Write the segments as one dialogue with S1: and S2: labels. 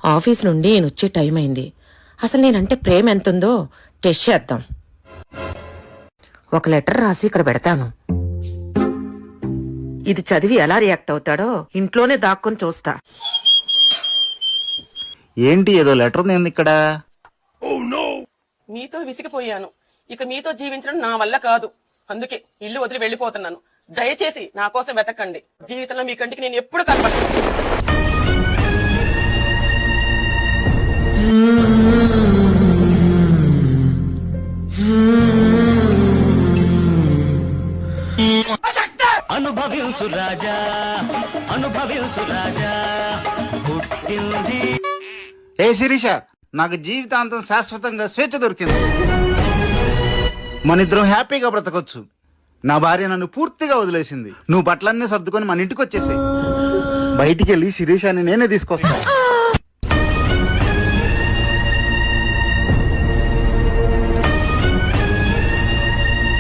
S1: Office నుండి నేనొచ్చే time అయింది. అసలు నేనంటే ప్రేమ ఎంతుందో టెస్ట్ చేద్దాం. ఒక లెటర్ రాసి ఇక్కడ పెడతాను. ఇది చదివి ఎలా రియాక్ట్ అవుతాడో ఇంట్లోనే దాక్కుని చూస్తా.
S2: ఏంటి ఏదో లెటర్ ఉంది ఇక్కడ?
S3: మీతో విసిగిపోయాను. ఇక మీతో జీవించడం నా వల్ల కాదు. అందుకే ఇల్లు వదిలి వెళ్లిపోతున్నాను. దయచేసి నా కోసం వెతకండి. జీవితంలో మీ కంటికి నేను ఎప్పుడు కనపడను.
S4: అనుభవించు రాజా, అనుభవించు రాజా.
S2: ఏ శిరీష, నాకు జీవితాంతం శాశ్వతంగా స్వేచ్ఛ దొరికింది. మనిద్దరం హ్యాపీగా బ్రతకొచ్చు. నా భార్య నన్ను పూర్తిగా వదిలేసింది. నువ్వు బట్టలన్నీ సర్దుకొని మన ఇంటికి వచ్చేసాయి. బయటికి వెళ్ళి శిరీషాన్ని నేనే తీసుకొస్తా.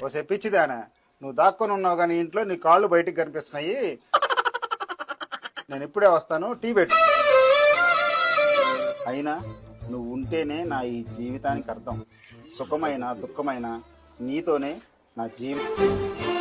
S2: ఓ చెప్పించిదానా, నువ్వు దాక్కొని ఉన్నావు కానీ ఇంట్లో నీ కాళ్ళు బయటికి కనిపిస్తున్నాయి. నేను ఇప్పుడే వస్తాను, టీ పెట్టు. అయినా నువ్వు ఉంటేనే నా ఈ జీవితానికి అర్థం. సుఖమైన దుఃఖమైన నీతోనే నా జీవితం.